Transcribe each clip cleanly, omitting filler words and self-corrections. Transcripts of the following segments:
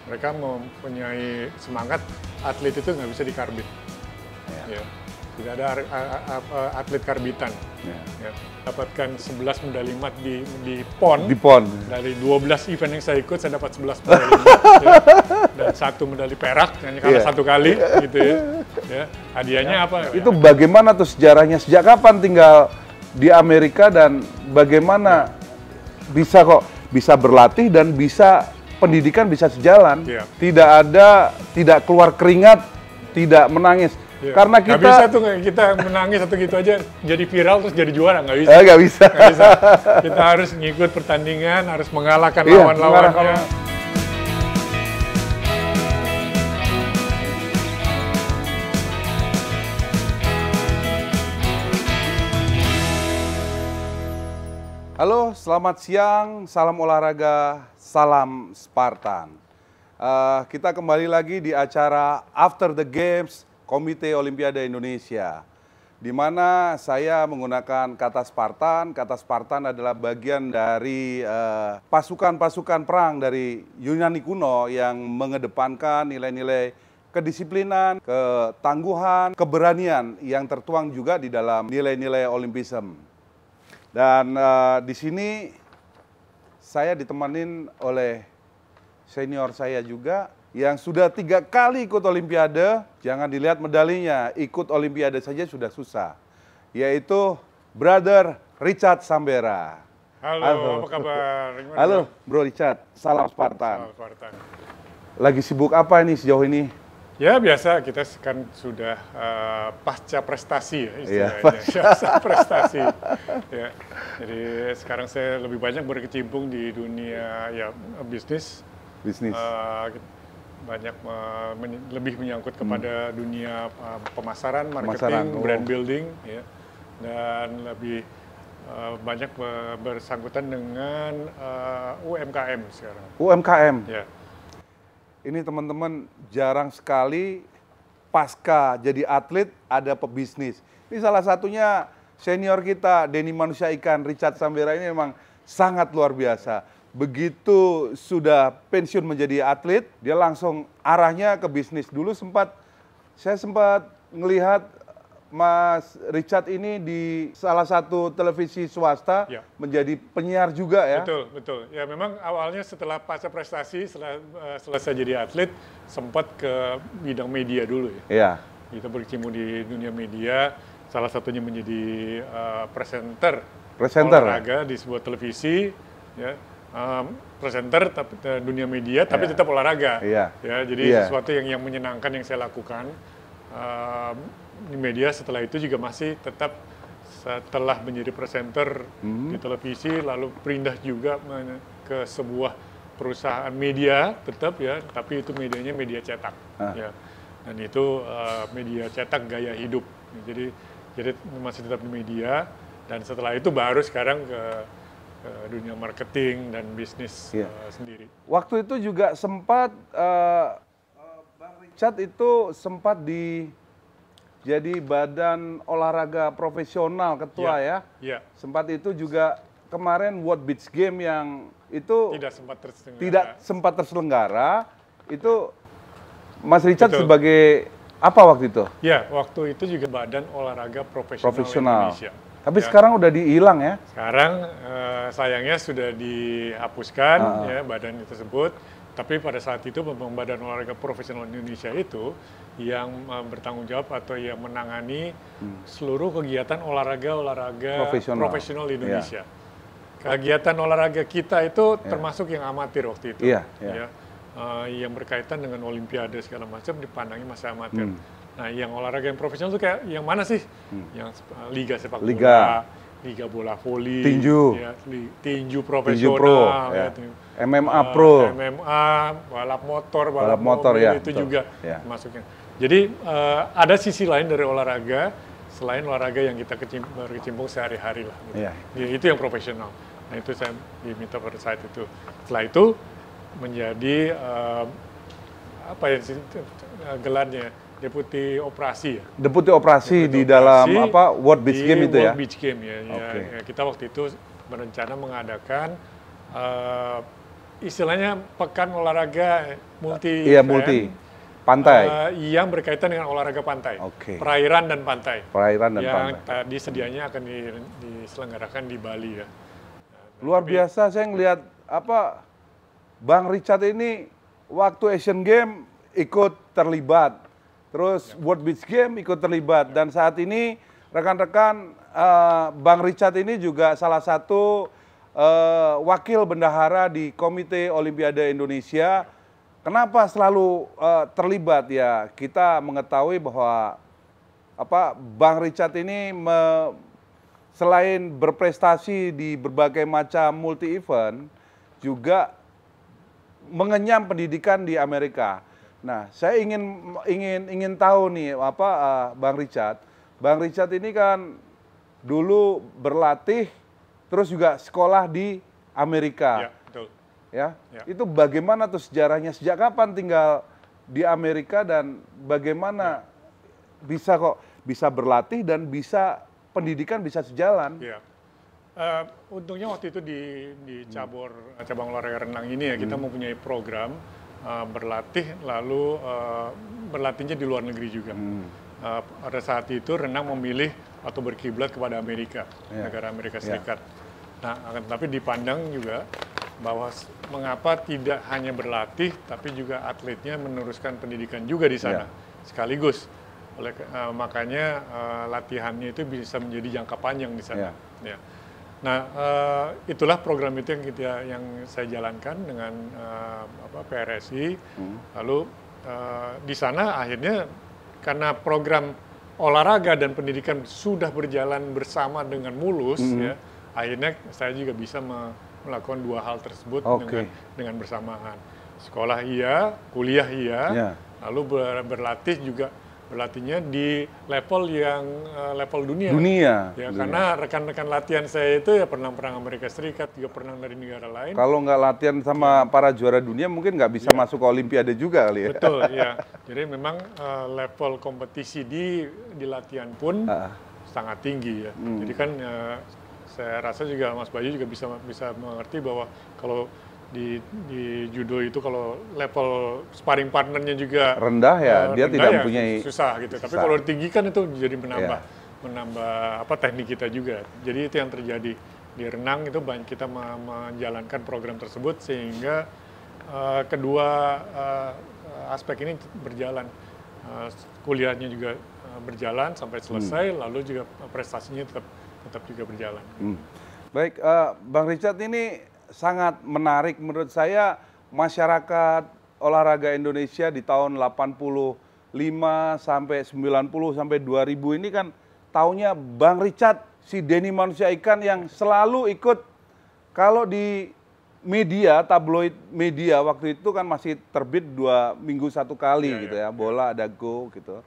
mereka mempunyai semangat atlet itu nggak bisa dikarbit. Ya. Tidak ada atlet karbitan. Ya. Dapatkan 11 medali emas di PON. Di PON. Dari 12 event yang saya ikut, saya dapat 11 medali emas. Ya. Dan 1 medali perak, hanya kalah 1 kali, gitu ya. Ya. Hadiahnya apa? Itu bagaimana tuh sejarahnya? Sejak kapan tinggal di Amerika dan bagaimana bisa berlatih dan bisa pendidikan bisa sejalan? Tidak keluar keringat, tidak menangis. Ya. Karena nggak bisa tuh kita menangis atau gitu aja jadi viral terus jadi juara, nggak bisa. Nggak bisa. Nggak bisa. Kita harus ngikut pertandingan, harus mengalahkan lawan-lawannya. Halo, selamat siang, salam olahraga, salam Spartan. Kita kembali lagi di acara After the Games Komite Olimpiade Indonesia, di mana saya menggunakan kata Spartan. Kata Spartan adalah bagian dari pasukan-pasukan perang dari Yunani kuno yang mengedepankan nilai-nilai kedisiplinan, ketangguhan, keberanian yang tertuang juga di dalam nilai-nilai Olimpisme. Dan di sini saya ditemanin oleh senior saya juga, yang sudah 3 kali ikut Olimpiade. Jangan dilihat medalinya, ikut Olimpiade saja sudah susah. Yaitu Brother Richard Sambera. Halo, apa kabar? Gimana? Halo, Bro Richard. Salam Spartan. Salam Spartan. Lagi sibuk apa ini sejauh ini? Ya biasa, kita kan sudah pasca prestasi ya istilahnya. Pasca prestasi. Ya. Jadi sekarang saya lebih banyak berkecimpung di dunia bisnis. Banyak lebih menyangkut kepada dunia pemasaran, marketing, brand building, ya, dan lebih banyak bersangkutan dengan UMKM sekarang. UMKM? Ya. Ini teman-teman jarang sekali pasca jadi atlet ada pebisnis. Ini salah satunya senior kita, Denny Manusia Ikan, Richard Sambera ini memang sangat luar biasa. Begitu sudah pensiun menjadi atlet, dia langsung arahnya ke bisnis. Dulu saya sempat melihat Mas Richard ini di salah satu televisi swasta menjadi penyiar juga ya. Betul. Ya memang awalnya setelah pasca prestasi, selesai jadi atlet, sempat ke bidang media dulu ya. Iya. Kita berkecimpung di dunia media, salah satunya menjadi presenter olahraga di sebuah televisi, ya. Presenter tapi dunia media tapi tetap olahraga. Ya, jadi sesuatu yang menyenangkan yang saya lakukan di media. Setelah itu juga masih tetap setelah menjadi presenter di televisi, lalu pindah juga ke sebuah perusahaan media tetap ya, tapi itu medianya media cetak. Ya. Dan itu media cetak gaya hidup. Jadi masih tetap di media, dan setelah itu baru sekarang ke dunia marketing dan bisnis sendiri. Waktu itu juga sempat Bang Richard itu sempat jadi badan olahraga profesional ketua ya. Sempat itu juga kemarin World Beach Game yang itu tidak sempat terselenggara. Itu Mas Richard sebagai apa waktu itu? Ya, waktu itu juga badan olahraga profesional. Indonesia. Tapi sekarang udah dihilang ya? Sekarang sayangnya sudah dihapuskan ya badan tersebut. Tapi pada saat itu Badan Olahraga Profesional Indonesia itu yang bertanggung jawab atau yang menangani seluruh kegiatan olahraga profesional di Indonesia. Kegiatan olahraga kita itu termasuk yang amatir waktu itu. Ya. Yang berkaitan dengan Olimpiade segala macam dipandangnya masih amatir. Nah, yang olahraga yang profesional itu kayak yang mana sih? Yang liga sepak bola, liga bola voli, tinju profesional, MMA Pro, balap motor ya, itu juga masuknya. Jadi ada sisi lain dari olahraga selain olahraga yang kita berkecimpung sehari-hari lah. Gitu. Itu yang profesional. Nah, itu saya diminta pada saat itu. Setelah itu menjadi gelarnya Deputi Operasi ya. Deputi Operasi di dalam World Beach Game itu ya? World Beach Game ya. Kita waktu itu berencana mengadakan istilahnya pekan olahraga multi. Iya, multi. Pantai. Yang berkaitan dengan olahraga pantai. Oke. Perairan dan pantai. Perairan dan yang pantai. Yang tadi sedianya akan diselenggarakan di Bali ya. Luar biasa, saya ngelihat Bang Richard ini waktu Asian Games ikut terlibat. Terus World Beach Games ikut terlibat. Dan saat ini rekan-rekan Bang Richard ini juga salah satu wakil bendahara di Komite Olimpiade Indonesia. Kenapa selalu terlibat ya? Kita mengetahui bahwa Bang Richard ini selain berprestasi di berbagai macam multi event, juga mengenyam pendidikan di Amerika. Nah, saya ingin tahu nih Bang Richard. Bang Richard ini kan dulu berlatih, terus juga sekolah di Amerika. Ya, betul. Ya. Itu bagaimana tuh sejarahnya? Sejak kapan tinggal di Amerika dan bagaimana bisa berlatih dan pendidikan bisa sejalan? Ya. Untungnya waktu itu di cabang olahraga renang ini ya kita mempunyai program berlatih lalu berlatihnya di luar negeri juga. Pada saat itu renang memilih atau berkiblat kepada Amerika, negara Amerika Serikat. Nah, tapi dipandang juga bahwa mengapa tidak hanya berlatih, tapi juga atletnya meneruskan pendidikan juga di sana sekaligus. Makanya latihannya itu bisa menjadi jangka panjang di sana. Ya. Nah, itulah program itu yang saya jalankan dengan PRSI. Lalu di sana akhirnya karena program olahraga dan pendidikan sudah berjalan bersama dengan mulus, ya, akhirnya saya juga bisa melakukan dua hal tersebut dengan bersamaan. Sekolah iya, kuliah iya, lalu berlatihnya di level dunia. Ya, karena rekan-rekan latihan saya itu ya pernah Amerika Serikat, juga pernah dari negara lain. Kalau nggak latihan sama para juara dunia mungkin nggak bisa masuk ke Olimpiade juga kali ya. Betul, ya. Jadi memang level kompetisi di latihan pun sangat tinggi ya. Jadi kan saya rasa juga Mas Bayu juga bisa mengerti bahwa kalau di judo itu kalau level sparring partnernya juga rendah ya, dia tidak mempunyai susah gitu. Tapi kalau ditinggikan itu jadi menambah teknik kita juga. Jadi itu yang terjadi di renang itu kita menjalankan program tersebut sehingga kedua aspek ini berjalan. Kuliahnya juga berjalan sampai selesai, lalu juga prestasinya tetap juga berjalan. Baik, Bang Richard ini sangat menarik menurut saya. Masyarakat olahraga Indonesia di tahun 85 sampai 90 sampai 2000 ini kan taunya Bang Richard, si Denny Manusia Ikan yang selalu ikut. Kalau di media, tabloid media waktu itu kan masih terbit 2 minggu 1 kali gitu ya, bola ada go gitu.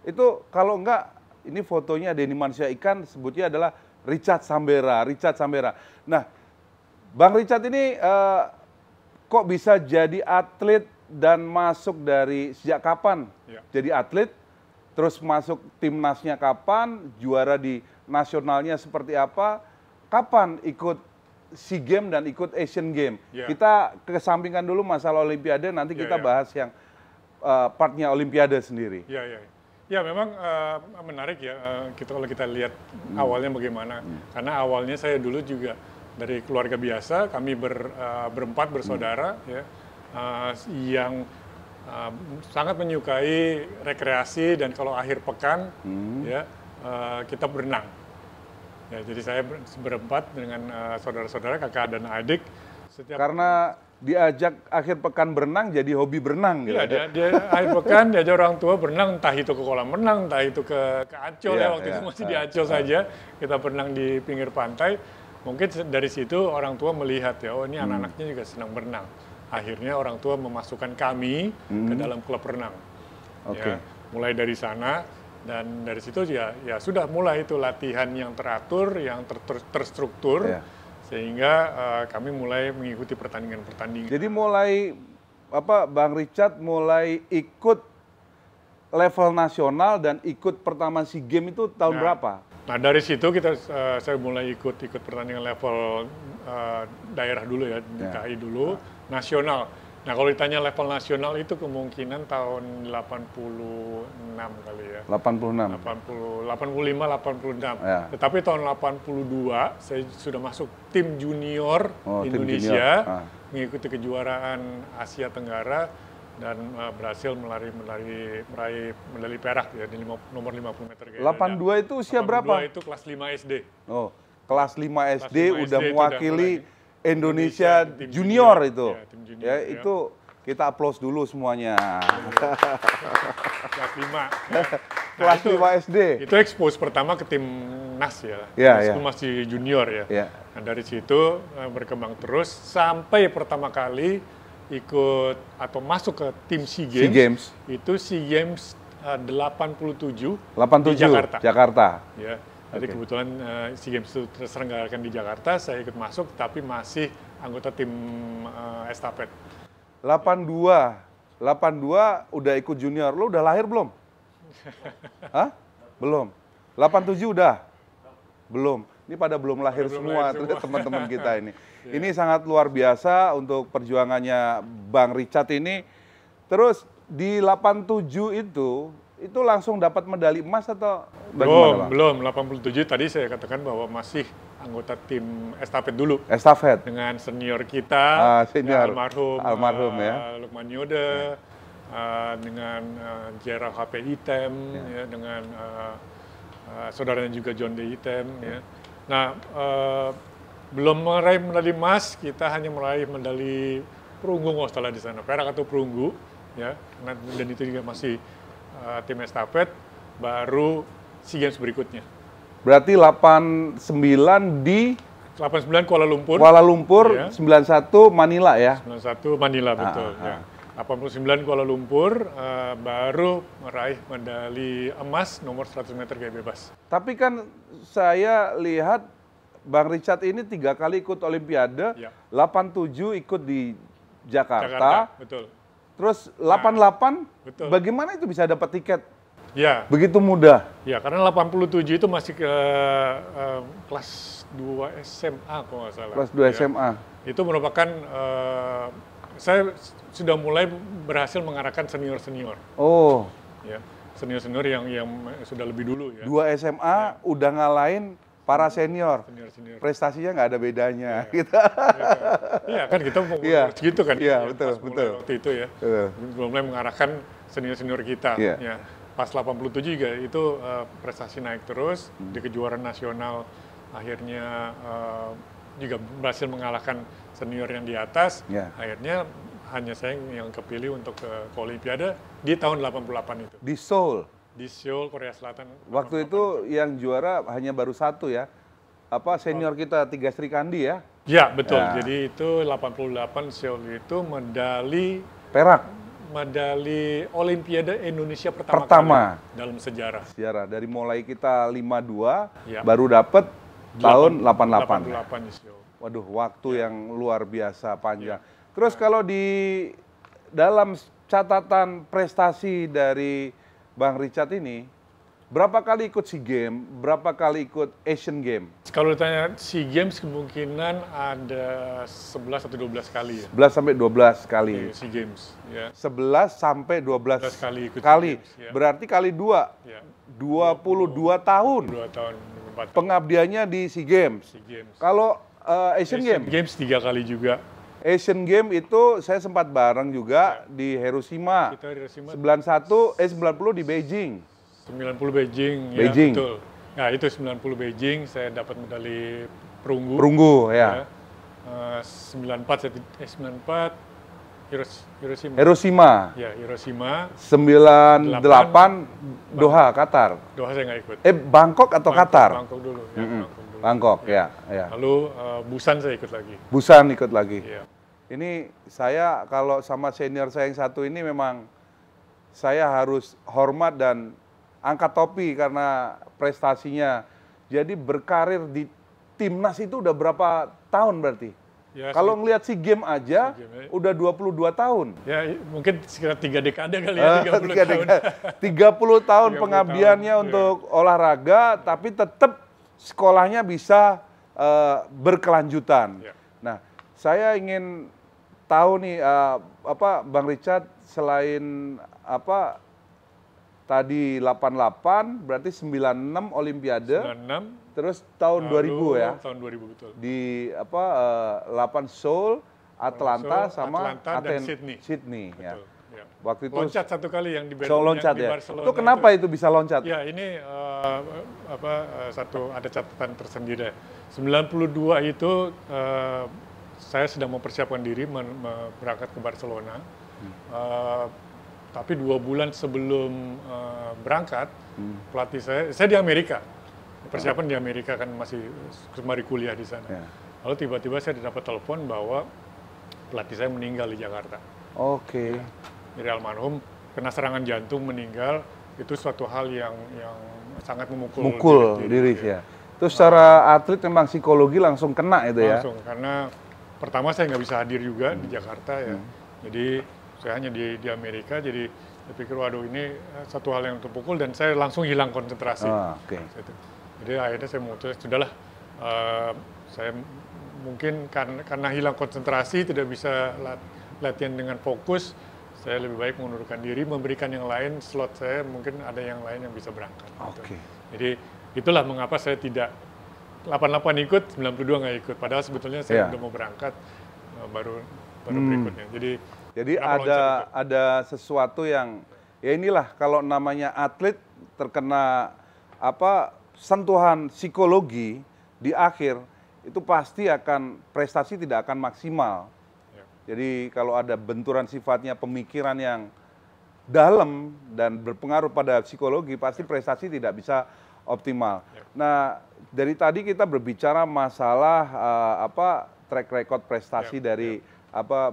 Itu kalau enggak, ini fotonya Denny Manusia Ikan, sebutnya adalah Richard Sambera. Nah, Bang Richard ini kok bisa jadi atlet dan masuk dari sejak kapan? Jadi atlet, terus masuk timnasnya kapan? Juara di nasionalnya seperti apa? Kapan ikut SEA Games dan ikut Asian Games? Kita kesampingkan dulu masalah Olimpiade, nanti kita bahas yang partnya Olimpiade sendiri. Ya memang menarik ya, kalau kita lihat awalnya bagaimana. Karena awalnya saya dulu juga dari keluarga biasa, kami berempat bersaudara ya, yang sangat menyukai rekreasi dan kalau akhir pekan ya kita berenang. Ya, jadi saya berempat dengan saudara-saudara, kakak dan adik. Karena diajak akhir pekan berenang, jadi hobi berenang gitu. Iya, dia akhir pekan diajak orang tua berenang, entah itu ke kolam renang, entah itu ke Ancol waktu itu masih di Ancol saja, kita berenang di pinggir pantai. Mungkin dari situ orang tua melihat ya, oh ini anak-anaknya juga senang berenang. Akhirnya orang tua memasukkan kami ke dalam klub renang. Ya, mulai dari sana dan dari situ ya sudah mulai itu latihan yang teratur, yang terstruktur. Sehingga kami mulai mengikuti pertandingan-pertandingan. Jadi mulai Bang Richard mulai ikut level nasional dan ikut pertama SEA Games itu tahun berapa? Nah dari situ saya mulai ikut pertandingan level daerah dulu ya, DKI dulu. nasional. Nah, kalau ditanya level nasional itu kemungkinan tahun 86 kali ya. 86. 85, 86. Ya. Tetapi tahun 82 saya sudah masuk tim junior Indonesia, tim junior. mengikuti kejuaraan Asia Tenggara dan berhasil meraih medali perak ya di nomor 50 meter gaya. 82 itu usia berapa? 82 itu kelas 5 SD. Oh, kelas 5 SD kelas 5 udah SD mewakili Indonesia junior itu. Ya, tim junior, ya, itu kita aplaus dulu semuanya. Kelas 5. Ya. Kelas 5 SD. Itu expose pertama ke tim NAS ya. Ya. Itu masih junior ya. Ya. Nah, dari situ berkembang terus sampai pertama kali ikut atau masuk ke tim SEA Games. Itu SEA Games 87 di Jakarta. Ya. Jadi kebetulan SEA Games itu terselenggarakan di Jakarta, saya ikut masuk, tapi masih anggota tim estafet. 82 udah ikut junior, lo udah lahir belum? Hah? Belum. 87 udah? Belum. Ini pada belum lahir semua teman-teman kita ini. Ini sangat luar biasa untuk perjuangannya Bang Richard ini. Terus di 87 itu langsung dapat medali emas atau bagaimana, Bang? Belum. 87 tadi saya katakan bahwa masih anggota tim estafet dulu. Estafet. Dengan senior kita, senior. almarhum ya. Lukman Yoda, dengan Gerald HP Item, ya, dengan saudaranya juga John D. Item. Ya. Nah, belum meraih medali emas, kita hanya meraih medali perunggu kalau salah di sana, perak atau perunggu, ya. Dan itu juga masih tim estafet, baru SEA Games berikutnya. Berarti 89 di 89 Kuala Lumpur. Ya. 91 Manila ya. 91 Manila betul. Ya. 89 Kuala Lumpur baru meraih medali emas nomor 100 meter gaya bebas. Tapi kan saya lihat Bang Richard ini 3 kali ikut Olimpiade, ya. 87 ikut di Jakarta. Betul. Terus 88, betul. Bagaimana itu bisa dapat tiket? Ya. Begitu mudah? Ya, karena 87 itu masih ke kelas 2 SMA kalau nggak salah. Kelas 2 ya. SMA. Itu merupakan, saya sudah mulai berhasil mengarahkan senior-senior. Oh. Ya, senior-senior yang sudah lebih dulu ya. 2 SMA udah ngalahin para senior. Senior. Prestasinya nggak ada bedanya. Iya kan kita mau gitu kan. Iya, betul. Waktu itu ya. Belum mulai mengarahkan senior-senior kita. Ya. Pas 87 juga itu prestasi naik terus di kejuaraan nasional, akhirnya juga berhasil mengalahkan senior yang di atas. Akhirnya hanya saya yang kepilih untuk ke Olimpiade di tahun 88 itu. Di Seoul. Di Seoul, Korea Selatan. Waktu itu yang juara hanya baru 1 ya. Senior kita Tiga Sri Kandi ya? Ya, betul. Ya. Jadi itu 88 Seoul itu medali perak. Medali Olimpiade Indonesia pertama kali dalam sejarah. Dari mulai kita 52 baru dapat tahun 88 di Seoul. Waduh, waktu yang luar biasa panjang. Terus kalau di dalam catatan prestasi dari Bang Richard ini, berapa kali ikut SEA Games, berapa kali ikut Asian Games? Kalau ditanya SEA Games kemungkinan ada 11 atau 12 kali ya. 11 sampai 12 kali. SEA Games, ya. 11 sampai 12 kali ikut kali. Games, ya. Berarti kali 2. Ya. 22 tahun. 2 tahun. Pengabdiannya di SEA Games. Kalau Asian Games? Asian Games 3 kali juga. Asian Games itu saya sempat bareng juga di Hiroshima. Kita di Hiroshima. 90 di Beijing. 90 Beijing. Ya, betul. Nah, itu 90 Beijing saya dapat medali perunggu. Perunggu, ya. 94 Hiroshima. Hiroshima. Ya, Hiroshima. 98 Doha, Qatar. Doha saya nggak ikut. Bangkok atau Qatar? Bangkok dulu. Ya, Bangkok, ya. Lalu Busan saya ikut lagi. Busan ikut lagi. Ya. Ini saya kalau sama senior saya yang satu ini memang saya harus hormat dan angkat topi karena prestasinya. Jadi berkarir di timnas itu udah berapa tahun berarti? Ya, kalau ngelihat SEA Games aja udah 22 tahun. Ya, mungkin sekitar 3 dekade kali ya, 30 tahun. 30 tahun pengabdiannya untuk olahraga, tapi tetap sekolahnya bisa berkelanjutan. Nah, saya ingin tahu nih Bang Richard, selain tadi 88 berarti 96 Olimpiade. 96. Terus tahun 2000 ya. Tahun 2000 betul. Di 8 Seoul, Atlanta sama dan Sydney betul, ya. Ya. Waktu itu loncat satu kali yang di loncat di ya. Barcelona. Itu kenapa itu bisa loncat? Ya, ini ada catatan tersendiri. 92 itu saya sedang mempersiapkan diri berangkat ke Barcelona. Tapi 2 bulan sebelum berangkat, pelatih saya di Amerika. Persiapan di Amerika kan masih kembali kuliah di sana. Ya. Lalu tiba-tiba saya dapat telepon bahwa pelatih saya meninggal di Jakarta. Oke. Ya. Jadi almarhum kena serangan jantung meninggal, itu suatu hal yang sangat memukul diri ya. Itu secara atlet memang psikologi langsung kena itu ya? Langsung, karena pertama saya nggak bisa hadir juga di Jakarta ya. Jadi saya hanya di Amerika, jadi saya pikir waduh ini satu hal yang terpukul dan saya langsung hilang konsentrasi. Okay. Jadi akhirnya saya memutuskan, sudahlah saya mungkin karena hilang konsentrasi, tidak bisa latihan dengan fokus, saya lebih baik mengundurkan diri, memberikan yang lain, slot saya mungkin ada yang lain yang bisa berangkat. Gitu. Jadi itulah mengapa saya tidak 88 ikut, 92 nggak ikut. Padahal sebetulnya saya udah mau berangkat baru berikutnya. Jadi ada sesuatu yang ya inilah kalau namanya atlet terkena sentuhan psikologi di akhir itu pasti akan prestasi tidak akan maksimal. Jadi kalau ada benturan sifatnya pemikiran yang dalam dan berpengaruh pada psikologi, pasti prestasi tidak bisa optimal. Nah, dari tadi kita berbicara masalah track record prestasi dari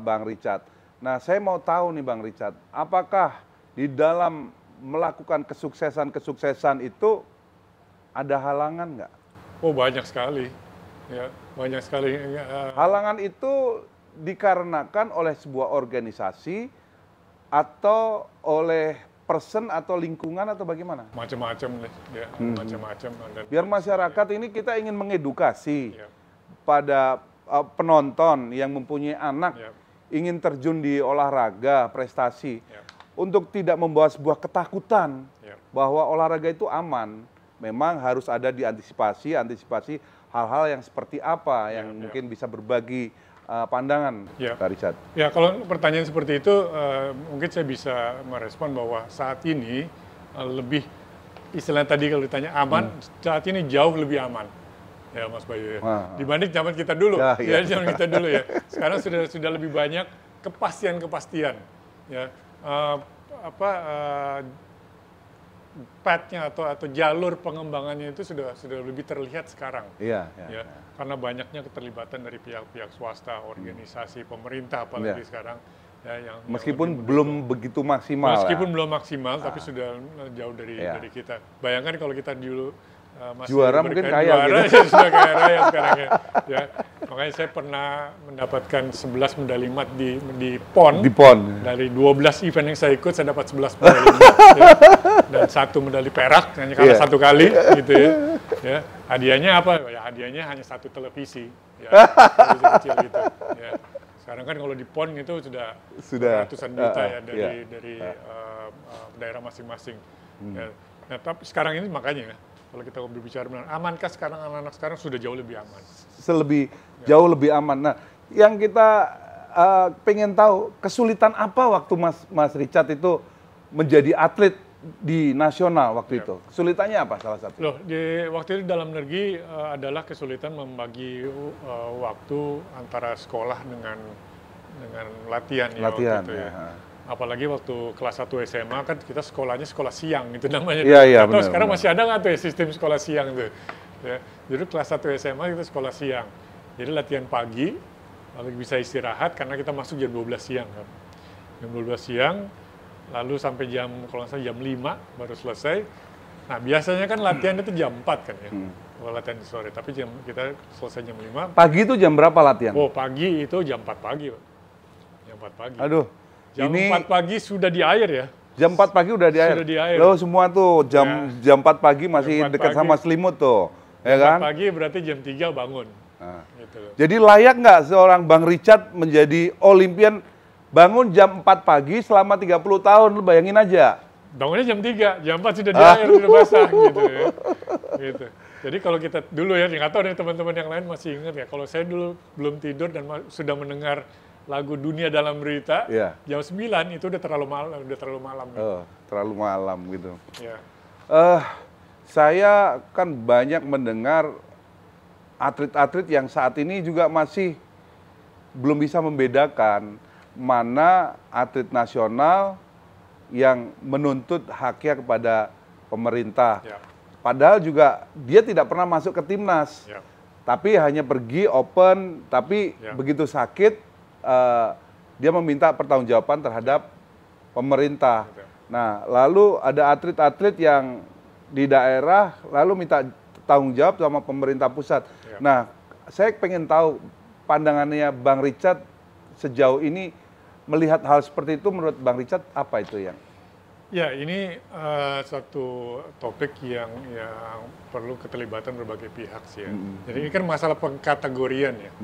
Bang Richard. Nah, saya mau tahu nih Bang Richard, apakah di dalam melakukan kesuksesan itu ada halangan nggak? Oh, banyak sekali. Ya, banyak sekali. Halangan itu dikarenakan oleh sebuah organisasi atau oleh person atau lingkungan atau bagaimana? Macam-macam ya, macam-macam. Biar masyarakat ini kita ingin mengedukasi pada penonton yang mempunyai anak ingin terjun di olahraga prestasi untuk tidak membawa sebuah ketakutan bahwa olahraga itu aman. Memang harus ada antisipasi hal-hal yang seperti apa yang mungkin bisa berbagi pandangan, Pak Richard. Ya, kalau pertanyaan seperti itu, mungkin saya bisa merespon bahwa saat ini lebih, istilahnya tadi kalau ditanya aman, saat ini jauh lebih aman, ya Mas Bayu. Dibanding zaman kita dulu, zaman kita dulu ya. Sekarang sudah lebih banyak kepastian, ya. Path-nya atau jalur pengembangannya itu sudah lebih terlihat sekarang. Karena banyaknya keterlibatan dari pihak-pihak swasta, organisasi, pemerintah apalagi sekarang. Ya, meskipun belum begitu maksimal. Meskipun belum maksimal, tapi sudah jauh dari kita. Bayangkan kalau kita dulu masih juara mungkin kaya gitu. Sudah kaya raya sekarang ya. Makanya saya pernah mendapatkan 11 medali emas di PON. Di PON. Dari 12 event yang saya ikut, saya dapat 11 medali emas. Dan 1 medali perak, hanya kalah 1 kali gitu ya. Hadiahnya apa? Ya hadiahnya hanya 1 televisi. Ya, televisi kecil gitu. Ya. Sekarang kan kalau di PON itu sudah ratusan juta ya dari daerah masing-masing. Ya. Nah, tapi sekarang ini makanya kalau kita berbicara benar, amankah sekarang anak-anak sekarang sudah jauh lebih aman? Jauh lebih aman. Nah, yang kita pengen tahu kesulitan apa waktu Mas Richard itu menjadi atlet di nasional waktu itu? Kesulitannya apa salah satu? Waktu itu dalam negeri adalah kesulitan membagi waktu antara sekolah dengan latihan. Waktu itu, apalagi waktu kelas 1 SMA kan kita sekolahnya sekolah siang itu namanya. Atau sekarang masih ada nggak tuh sistem sekolah siang tuh? Ya. Jadi kelas 1 SMA itu sekolah siang. Jadi latihan pagi, lalu bisa istirahat karena kita masuk jam 12 siang kan. Jam 12 siang, lalu sampai kalau nggak salah jam 5 baru selesai. Nah biasanya kan latihan itu jam 4 kan ya. Kalau latihan di sore, tapi kita selesai jam 5. Pagi itu jam berapa latihan? Oh pagi itu jam 4 pagi Pak. Jam 4 pagi. Aduh. Jam 4 pagi sudah di air ya. Jam 4 pagi udah di air? Sudah di air. Loh semua tuh jam 4 pagi masih dekat sama selimut tuh. Jam 4 pagi berarti jam 3 bangun. Gitu. Jadi layak nggak seorang Bang Richard menjadi Olimpian, bangun jam 4 pagi selama 30 tahun, lu bayangin aja. Bangunnya jam 3, jam 4 sudah di air, sudah basah gitu ya. Gitu. Jadi kalau kita dulu ya, nggak tahu nih teman-teman yang lain masih ingat ya, kalau saya dulu belum tidur dan sudah mendengar lagu Dunia Dalam Berita, jam 9 itu udah terlalu malam. Gitu. Oh, terlalu malam gitu. Ya. Saya kan banyak mendengar atlet-atlet yang saat ini juga masih belum bisa membedakan mana atlet nasional yang menuntut haknya kepada pemerintah. Ya. Padahal juga dia tidak pernah masuk ke timnas, tapi hanya pergi open, tapi begitu sakit, dia meminta pertanggungjawaban terhadap pemerintah. Nah, lalu ada atlet-atlet yang di daerah, lalu minta tanggung jawab sama pemerintah pusat. Nah, saya pengen tahu pandangannya Bang Richard sejauh ini, melihat hal seperti itu, menurut Bang Richard apa itu yang? Ya, ini satu topik yang perlu keterlibatan berbagai pihak sih ya. Jadi ini kan masalah pengkategorian ya.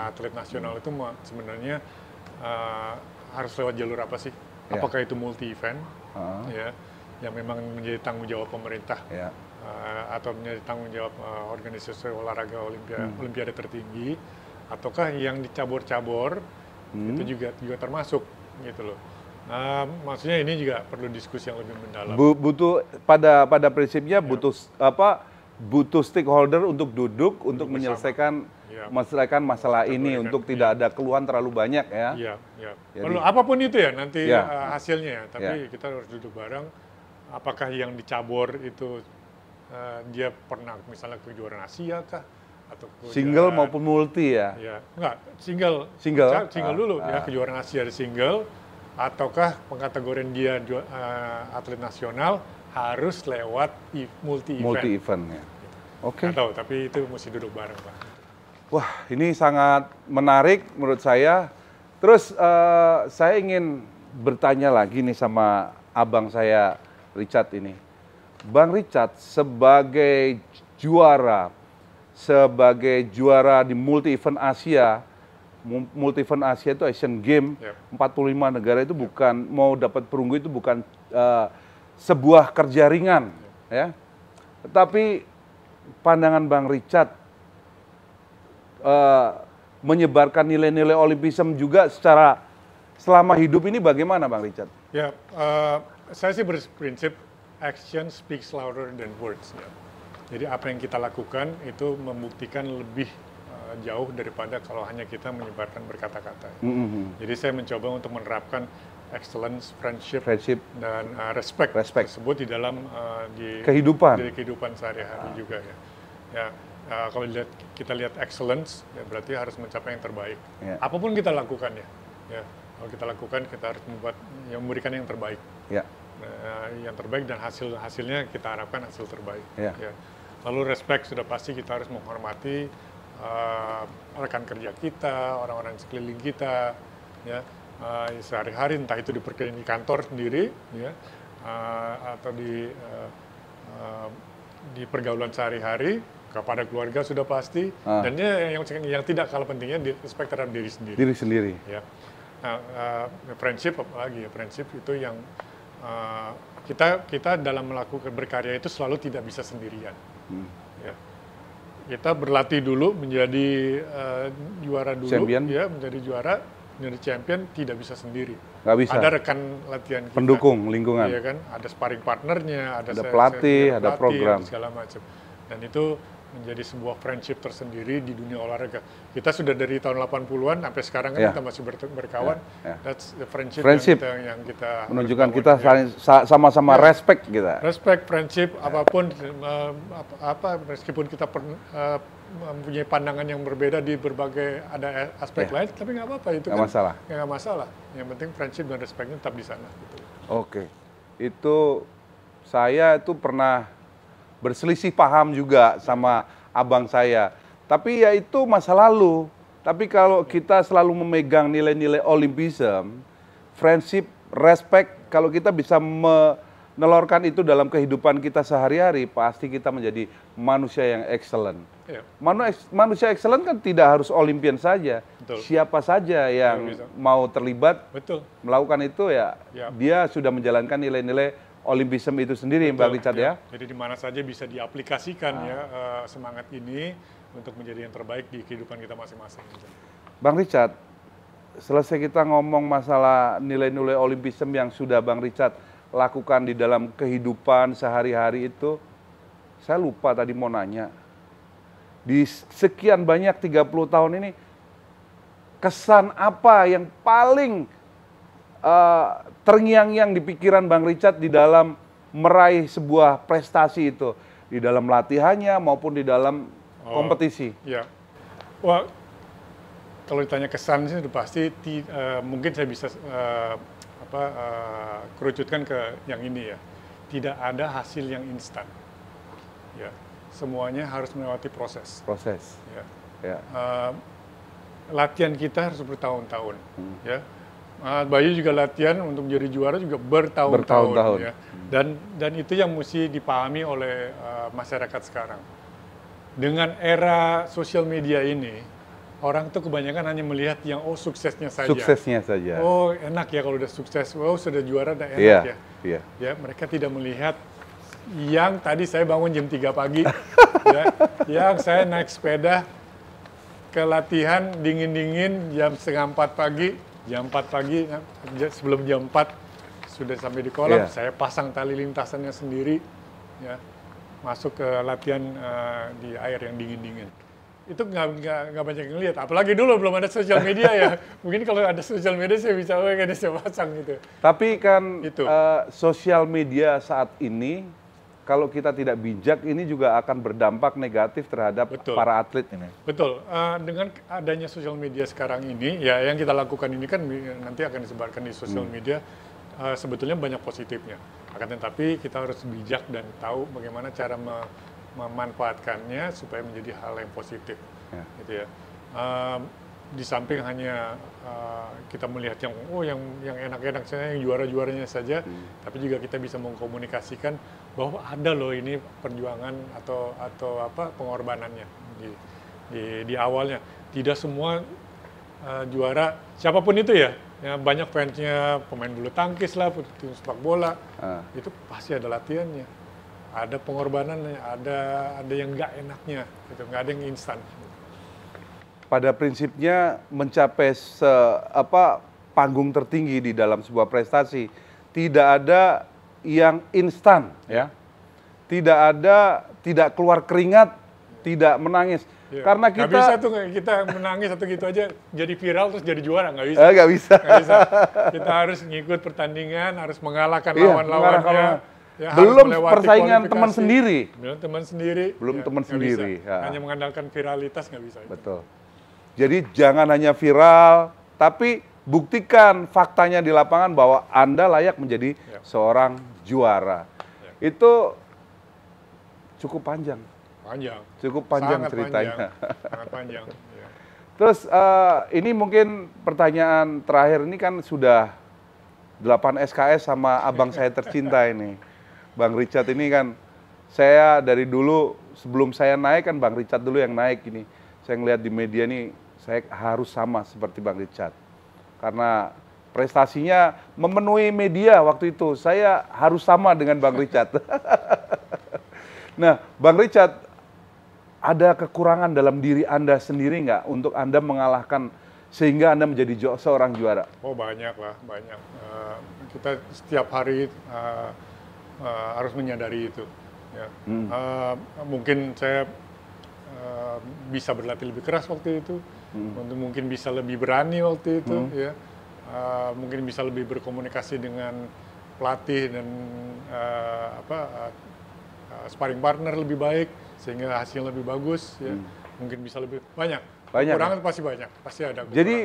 Atlet nasional itu sebenarnya harus lewat jalur apa sih? Apakah itu multi event, ya, yang memang menjadi tanggung jawab pemerintah, atau menjadi tanggung jawab organisasi olahraga Olimpiade tertinggi, ataukah yang dicabur-cabur itu juga termasuk gitu loh. Maksudnya ini juga perlu diskusi yang lebih mendalam. Butuh pada prinsipnya butuh stakeholder untuk duduk untuk menyelesaikan masalah ini untuk tidak ada keluhan terlalu banyak ya. Iya. Perlu apapun itu ya nanti hasilnya, tapi kita harus duduk bareng. Apakah yang dicabur itu dia pernah misalnya kejuaraan Asia kah? Atau single maupun multi ya? Enggak, single dulu ya, kejuaraan Asia di single. Ataukah pengkategorian dia atlet nasional harus lewat multi event ya. Oke. Nggak tahu, tapi itu mesti duduk bareng Pak. Wah, ini sangat menarik menurut saya. Terus saya ingin bertanya lagi nih sama abang saya Richard ini. Bang Richard sebagai juara di multi event Asia, itu Asian Games, 45 negara itu bukan mau dapat perunggu itu bukan sebuah kerja ringan, ya. Tetapi pandangan Bang Richard menyebarkan nilai-nilai Olimpisme juga secara selama hidup ini bagaimana Bang Richard? Ya, saya sih berprinsip action speaks louder than words. Ya. Jadi apa yang kita lakukan itu membuktikan lebih jauh daripada kalau hanya kita menyebarkan berkata-kata. Jadi saya mencoba untuk menerapkan excellence, friendship dan respect tersebut di dalam kehidupan sehari-hari juga ya. Kalau kita lihat excellence, ya berarti harus mencapai yang terbaik. Apapun kita lakukan ya. Kalau kita lakukan kita harus memberikan yang terbaik. Yang terbaik dan hasilnya kita harapkan hasil terbaik. Ya. Lalu respect sudah pasti kita harus menghormati rekan kerja kita, orang-orang sekeliling kita, ya sehari-hari entah itu di kantor sendiri, ya atau di pergaulan sehari-hari kepada keluarga sudah pasti, dan yang tidak kalah pentingnya respect terhadap diri sendiri. Diri sendiri. Ya. Friendship apalagi ya, friendship itu yang kita dalam melakukan berkarya itu selalu tidak bisa sendirian. Ya. Kita berlatih dulu menjadi juara dulu, champion. Ya menjadi juara, menjadi champion tidak bisa sendiri. Nggak bisa. Ada rekan latihan kita, pendukung lingkungan, ya kan, ada sparring partnernya, ada pelatih, ada program segala macam, dan itu menjadi sebuah friendship tersendiri di dunia olahraga. Kita sudah dari tahun 80-an sampai sekarang kan kita masih berkawan. That's the friendship yang kita menunjukkan kita sama-sama respect kita. Respect, friendship, apapun meskipun kita mempunyai pandangan yang berbeda di berbagai ada aspek lain, tapi nggak apa-apa itu nggak masalah. Yang penting friendship dan respectnya tetap di sana. Gitu. Oke, itu saya itu pernah berselisih paham juga sama abang saya. Tapi ya itu masa lalu. Tapi kalau kita selalu memegang nilai-nilai Olimpisme, friendship, respect, kalau kita bisa menelurkan itu dalam kehidupan kita sehari-hari, pasti kita menjadi manusia yang excellent. Manusia excellent kan tidak harus Olimpian saja. Betul. Siapa saja yang mau terlibat melakukan itu ya, dia sudah menjalankan nilai-nilai Olimpisme itu sendiri, Bang Richard ya. Jadi di mana saja bisa diaplikasikan semangat ini untuk menjadi yang terbaik di kehidupan kita masing-masing. Bang Richard, selesai kita ngomong masalah nilai-nilai Olimpisme yang sudah Bang Richard lakukan di dalam kehidupan sehari-hari itu, saya lupa tadi mau nanya. Di sekian banyak 30 tahun ini, kesan apa yang paling terngiang-ngiang di pikiran Bang Richard di dalam meraih sebuah prestasi itu? Di dalam latihannya maupun di dalam kompetisi? Ya, wah, kalau ditanya kesan sih pasti mungkin saya bisa kerucutkan ke yang ini ya. Tidak ada hasil yang instan. Ya, semuanya harus melewati proses. Ya. Ya. Latihan kita harus bertahun-tahun. Ya. Bayu juga latihan untuk menjadi juara juga bertahun-tahun. Ya. Dan itu yang mesti dipahami oleh masyarakat sekarang. Dengan era sosial media ini, orang tuh kebanyakan hanya melihat yang suksesnya saja. Suksesnya saja. Oh enak ya kalau udah sukses, sudah juara udah enak ya. Iya. Ya mereka tidak melihat yang tadi saya bangun jam 3 pagi, ya, yang saya naik sepeda ke latihan dingin-dingin jam 3:30 pagi, jam 4 pagi sebelum jam 4 sudah sampai di kolam, saya pasang tali lintasannya sendiri, ya, masuk ke latihan di air yang dingin-dingin. Itu nggak banyak yang lihat, apalagi dulu belum ada sosial media ya. Mungkin kalau ada sosial media saya bisa saya pasang gitu. Tapi kan sosial media saat ini kalau kita tidak bijak ini juga akan berdampak negatif terhadap para atlet ini. Betul. Dengan adanya sosial media sekarang ini, ya yang kita lakukan ini kan nanti akan disebarkan di sosial media. Sebetulnya banyak positifnya. Akan tetapi kita harus bijak dan tahu bagaimana cara memanfaatkannya supaya menjadi hal yang positif, gitu ya. Di samping hanya kita melihat yang enak-enak saja, yang juara-juaranya saja, tapi juga kita bisa mengkomunikasikan bahwa ada loh ini perjuangan atau pengorbanannya di awalnya. Tidak semua juara siapapun itu ya banyak fansnya pemain bulu tangkis lah, tim sepak bola, itu pasti ada latihannya, ada pengorbanannya, ada yang nggak enaknya, gitu, nggak ada yang instan. Pada prinsipnya mencapai panggung tertinggi di dalam sebuah prestasi tidak ada yang instan, ya, tidak keluar keringat, tidak menangis. Ya. Karena kita nggak bisa tuh kita menangis atau gitu aja jadi viral terus jadi juara, nggak bisa. Nggak bisa. Kita harus ngikut pertandingan, harus mengalahkan lawan-lawannya. Ya, belum persaingan teman sendiri. Belum teman sendiri. Ya. Hanya mengandalkan viralitas nggak bisa. Betul. Jadi jangan hanya viral, tapi buktikan faktanya di lapangan bahwa Anda layak menjadi seorang juara. Ya. Itu cukup panjang. Cukup panjang sangat ceritanya. Sangat panjang. Ya. Terus ini mungkin pertanyaan terakhir, ini kan sudah 8 SKS sama abang saya tercinta ini. Bang Richard ini kan, saya dari dulu sebelum saya naik kan Bang Richard dulu yang naik ini. Saya ngelihat di media nih, saya harus sama seperti Bang Richard. Karena prestasinya memenuhi media waktu itu, saya harus sama dengan Bang Richard. Nah, Bang Richard, ada kekurangan dalam diri Anda sendiri nggak untuk Anda mengalahkan sehingga Anda menjadi seorang juara? Oh banyak lah, banyak. Kita setiap hari harus menyadari itu. Ya. Mungkin saya bisa berlatih lebih keras waktu itu, mungkin bisa lebih berani waktu itu, ya. Mungkin bisa lebih berkomunikasi dengan pelatih dan sparring partner lebih baik sehingga hasilnya lebih bagus, ya. Mungkin bisa lebih banyak. Kekurangan pasti banyak, pasti ada kekurangan. Jadi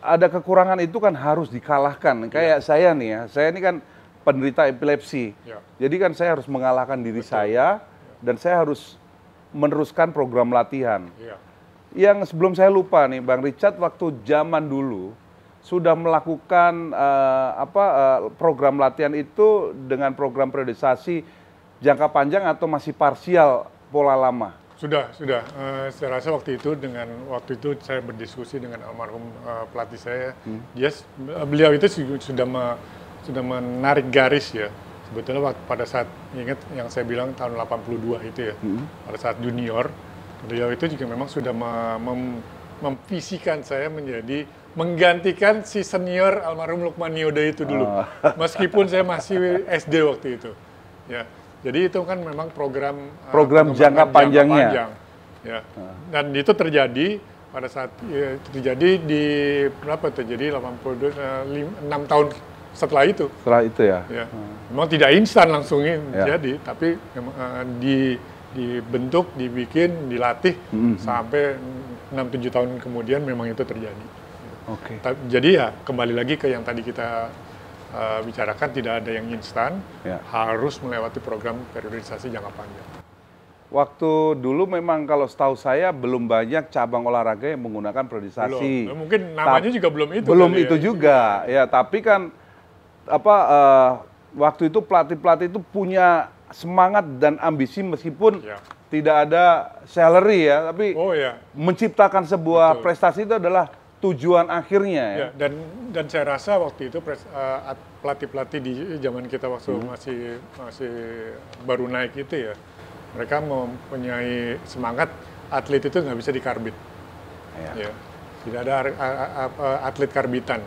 ada kekurangan itu kan harus dikalahkan. Kayak saya nih ya, saya ini kan penderita epilepsi. Ya. Jadi kan saya harus mengalahkan diri saya, dan saya harus meneruskan program latihan. Ya. Yang sebelum saya lupa nih, Bang Richard waktu zaman dulu sudah melakukan program latihan itu dengan program periodisasi jangka panjang atau masih parsial pola lama? Sudah. Saya rasa waktu itu saya berdiskusi dengan almarhum pelatih saya, beliau itu sudah menarik garis ya. Sebetulnya pada saat ingat yang saya bilang tahun 82 itu ya, pada saat junior, beliau itu juga memang sudah memvisikan saya menggantikan si senior almarhum Lukman Nioda itu dulu, meskipun saya masih SD waktu itu. Ya. Jadi itu kan memang program jangka panjangnya. Ya. Dan itu terjadi pada saat terjadi di berapa terjadi 6 tahun setelah itu. Setelah itu ya. Memang tidak instan langsung jadi, tapi dibentuk, dibikin, dilatih sampai 6-7 tahun kemudian memang itu terjadi. Jadi ya kembali lagi ke yang tadi kita bicarakan, tidak ada yang instan, harus melewati program periodisasi jangka panjang. Waktu dulu memang kalau setahu saya belum banyak cabang olahraga yang menggunakan periodisasi. Belum. Mungkin namanya juga belum itu. Belum itu juga, ya. Tapi kan waktu itu pelatih-pelatih itu punya semangat dan ambisi meskipun tidak ada salary ya, tapi menciptakan sebuah prestasi itu adalah tujuan akhirnya ya. Dan saya rasa waktu itu pelatih-pelatih di zaman kita waktu masih baru naik itu ya, mereka mempunyai semangat atlet itu nggak bisa dikarbit. Ya. Tidak ada atlet karbitan.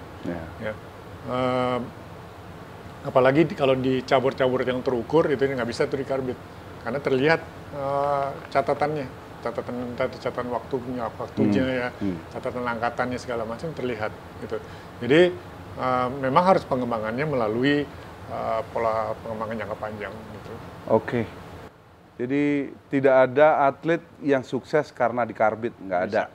Ya. Apalagi kalau di cabur-cabur yang terukur itu nggak bisa tuh dikarbit karena terlihat catatan waktunya ya, catatan angkatannya segala macam terlihat gitu. Jadi memang harus pengembangannya melalui pola pengembangan jangka panjang gitu. Oke. Jadi tidak ada atlet yang sukses karena dikarbit, nggak ada.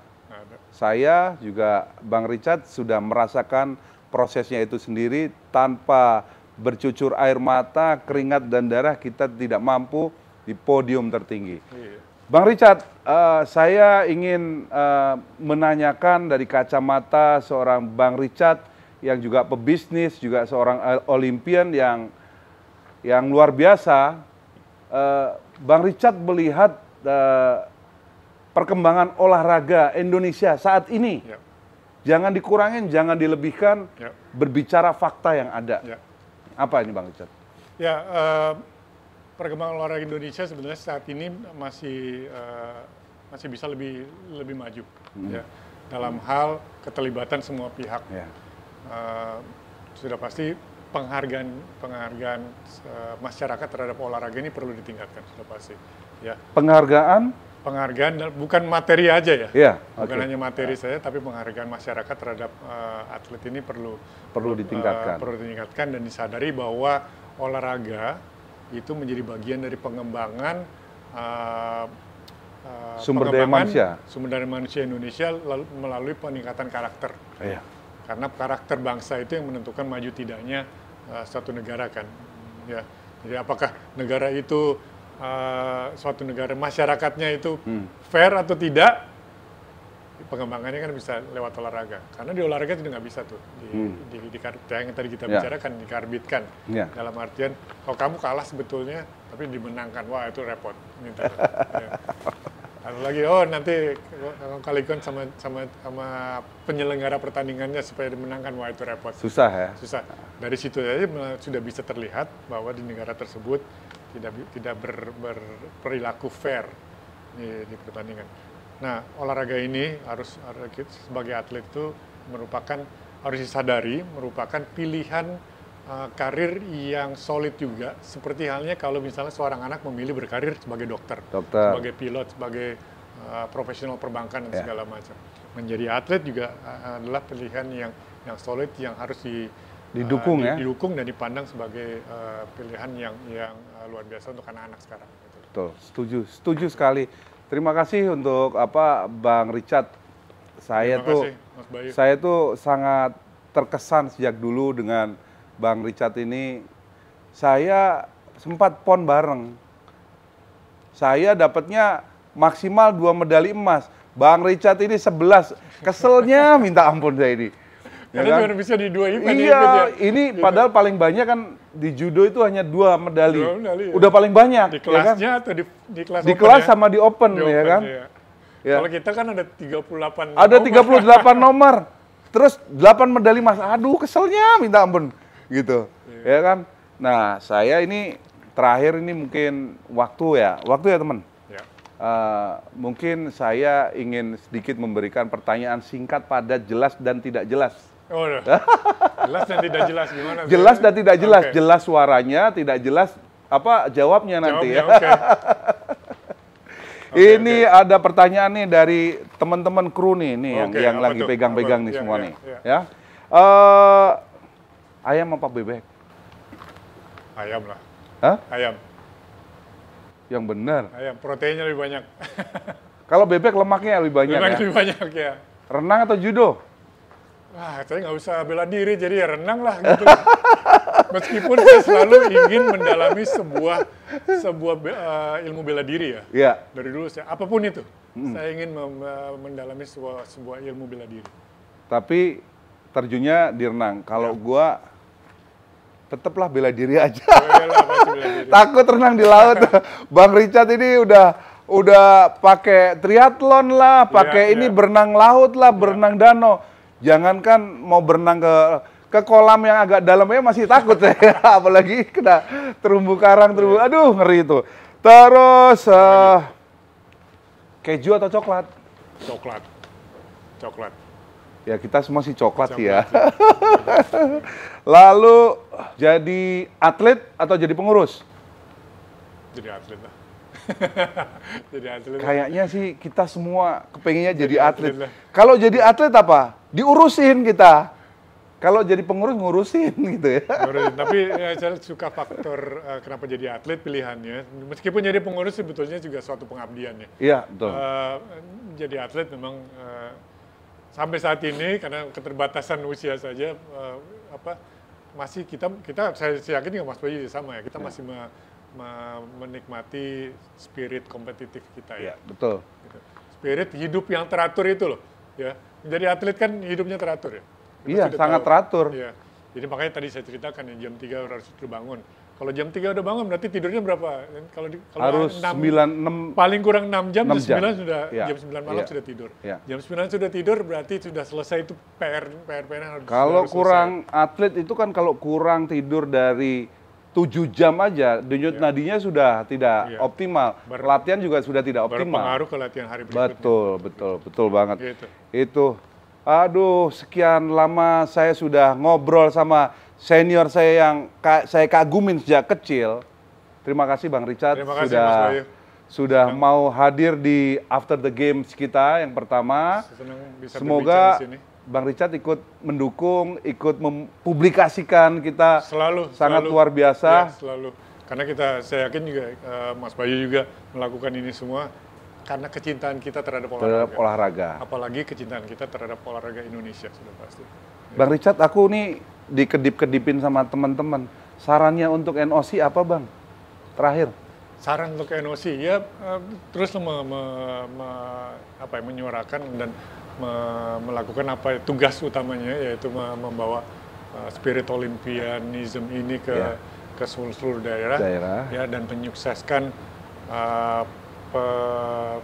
Saya juga Bang Richard sudah merasakan prosesnya itu sendiri, tanpa bercucur air mata, keringat dan darah kita tidak mampu di podium tertinggi. Bang Richard, saya ingin menanyakan dari kacamata seorang Bang Richard yang juga pebisnis, juga seorang Olimpian yang luar biasa. Bang Richard melihat perkembangan olahraga Indonesia saat ini. Jangan dikurangin, jangan dilebihkan, berbicara fakta yang ada. Apa ini Bang Richard? Perkembangan olahraga Indonesia sebenarnya saat ini masih bisa lebih maju ya, dalam hal keterlibatan semua pihak. Sudah pasti penghargaan masyarakat terhadap olahraga ini perlu ditingkatkan, sudah pasti. Ya. Penghargaan bukan materi aja ya, bukan hanya materi saja, tapi penghargaan masyarakat terhadap atlet ini perlu ditingkatkan dan disadari bahwa olahraga itu menjadi bagian dari pengembangan sumber daya manusia Indonesia melalui peningkatan karakter. Karena karakter bangsa itu yang menentukan maju tidaknya suatu negara kan. Ya. Jadi apakah negara itu suatu negara masyarakatnya itu fair atau tidak? Pengembangannya kan bisa lewat olahraga. Karena di olahraga itu nggak bisa tuh. Yang tadi kita bicarakan, dikarbitkan. Dalam artian, kalau kamu kalah sebetulnya, tapi dimenangkan. Wah, itu repot. Lalu lagi, nanti kalikan sama penyelenggara pertandingannya supaya dimenangkan. Wah, itu repot. Susah ya? Susah. Dari situ aja sudah bisa terlihat bahwa di negara tersebut tidak berperilaku fair di pertandingan. Nah, olahraga ini harus sebagai atlet itu harus disadari merupakan pilihan karir yang solid juga. Seperti halnya kalau misalnya seorang anak memilih berkarir sebagai dokter. Sebagai pilot, sebagai profesional perbankan dan segala macam. Menjadi atlet juga adalah pilihan yang solid yang harus didukung dan dipandang sebagai pilihan yang luar biasa untuk anak-anak sekarang. Betul, setuju sekali. Terima kasih untuk Bang Richard. Saya tuh sangat terkesan sejak dulu dengan Bang Richard ini. Saya sempat pon bareng. Saya dapatnya maksimal 2 medali emas. Bang Richard ini 11. Keselnya minta ampun saya ini. Karena cuma bisa di 2 event. Iya, ini gitu. Padahal paling banyak kan di judo itu hanya 2 medali. Udah paling banyak. Di kelasnya ya kan? atau di kelas di open kelas ya? sama di open, ya kan? Ya. Kalau kita kan ada 38 Ada 38 nomor. Terus 8 medali emas. Aduh, keselnya minta ampun. Gitu. Ya kan? Nah, saya ini terakhir ini mungkin waktu ya teman. Mungkin saya ingin sedikit memberikan pertanyaan singkat, padat, jelas dan tidak jelas. Oh, jelas dan tidak jelas gimana? Jelas dan tidak jelas, jelas suaranya, tidak jelas apa jawabnya nanti ya. Ini ada pertanyaan nih dari teman-teman kru nih, yang lagi pegang-pegang nih semua nih. Ya. Ayam apa bebek? Ayam lah. Hah? Ayam. Yang benar. Ayam, proteinnya lebih banyak. Kalau bebek lemaknya lebih banyak. Lebih banyak ya. Renang atau judo? Wah, saya nggak usah bela diri, jadi ya renang lah gitu. Meskipun saya selalu ingin mendalami sebuah ilmu bela diri ya. Iya. Dari dulu saya, apapun itu, saya ingin mendalami sebuah ilmu bela diri. Tapi terjunnya di renang. Kalau gua tetaplah bela diri aja. Bela diri. Takut renang di laut. Bang Richard ini udah pakai triathlon lah, pakai berenang laut lah, berenang danau. Jangankan mau berenang ke kolam yang agak dalam aja masih takut ya. Apalagi kena terumbu karang, aduh ngeri itu. Terus keju atau coklat? Coklat. Ya kita semua sih coklat sih ya. Lalu jadi atlet atau jadi pengurus? Jadi atlet lah. Jadi atlet. Kayaknya sih kita semua kepengennya jadi atlet. Kalau jadi atlet apa? Diurusin kita. Kalau jadi pengurus ngurusin gitu ya. Tapi saya suka faktor kenapa jadi atlet pilihannya. Meskipun jadi pengurus sebetulnya juga suatu pengabdian ya. Iya, betul. Jadi atlet memang sampai saat ini karena keterbatasan usia saja masih kita saya yakin juga Mas Bayu sama ya. Kita masih menikmati spirit kompetitif kita ya. Betul. Spirit hidup yang teratur itu loh, ya. Jadi atlet kan hidupnya teratur ya. Iya, sangat teratur. Iya. Jadi makanya tadi saya ceritakan ya, jam 3 harus terbangun. Kalau jam 3 udah bangun berarti tidurnya berapa? Kalau harus 6 paling kurang 6 jam, jam 9 sudah ya. Jam 9 malam sudah tidur. Ya. Jam 9 sudah tidur berarti sudah selesai itu PR harus. Kalau kurang selesai. Atlet itu kan kalau kurang tidur dari 7 jam aja, denyut nadinya sudah tidak optimal. Latihan juga sudah tidak optimal. Berpengaruh ke latihan hari berikutnya. Betul banget. Gitu. Itu. Aduh, sekian lama saya sudah ngobrol sama senior saya yang saya kagumin sejak kecil. Terima kasih Bang Richard sudah mau hadir di After the Games kita yang pertama. Semoga Bang Richard ikut mendukung, ikut mempublikasikan kita. Sangat luar biasa. Ya, selalu. Karena saya yakin juga Mas Bayu juga melakukan ini semua karena kecintaan kita terhadap olahraga. Apalagi kecintaan kita terhadap olahraga Indonesia sudah pasti. Bang Richard, aku nih dikedip-kedipin sama teman-teman. Sarannya untuk NOC apa Bang? Terakhir. Saran untuk NOC ya terus menyuarakan dan melakukan tugas utamanya yaitu membawa spirit olimpianisme ini ke seluruh daerah. Ya, dan menyukseskan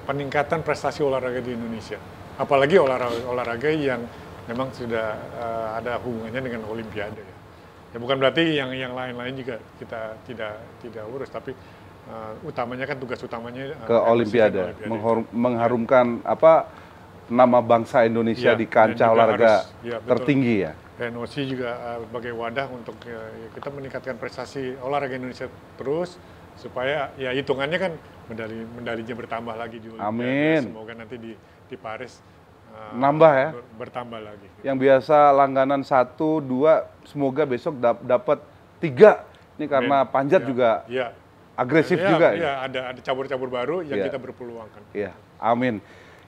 peningkatan prestasi olahraga di Indonesia. Apalagi olahraga yang memang sudah ada hubungannya dengan Olimpiade ya. Ya bukan berarti yang lain-lain juga kita tidak urus, tapi utamanya kan tugas utamanya ke Olimpiade. Mengharumkan nama bangsa Indonesia di kancah olahraga tertinggi ya. NOC juga sebagai wadah untuk kita meningkatkan prestasi olahraga Indonesia terus supaya ya hitungannya kan medalinya bertambah lagi di Olimpiade. Amin. Semoga nanti di Paris nambah ya, bertambah lagi. Yang biasa langganan 1, 2, semoga besok dapat 3. Ini karena Panjat juga agresif juga. Iya, ada cabur-cabur baru yang kita berpeluangkan. Iya, amin.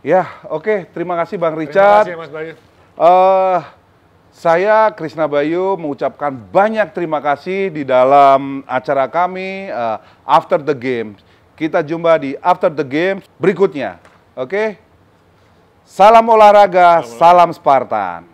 Ya, oke. Terima kasih Bang Richard. Terima kasih Mas Bayu. Saya Krisna Bayu mengucapkan banyak terima kasih di dalam acara kami After the Games. Kita jumpa di After the Games berikutnya. Oke? Salam olahraga, salam Spartan.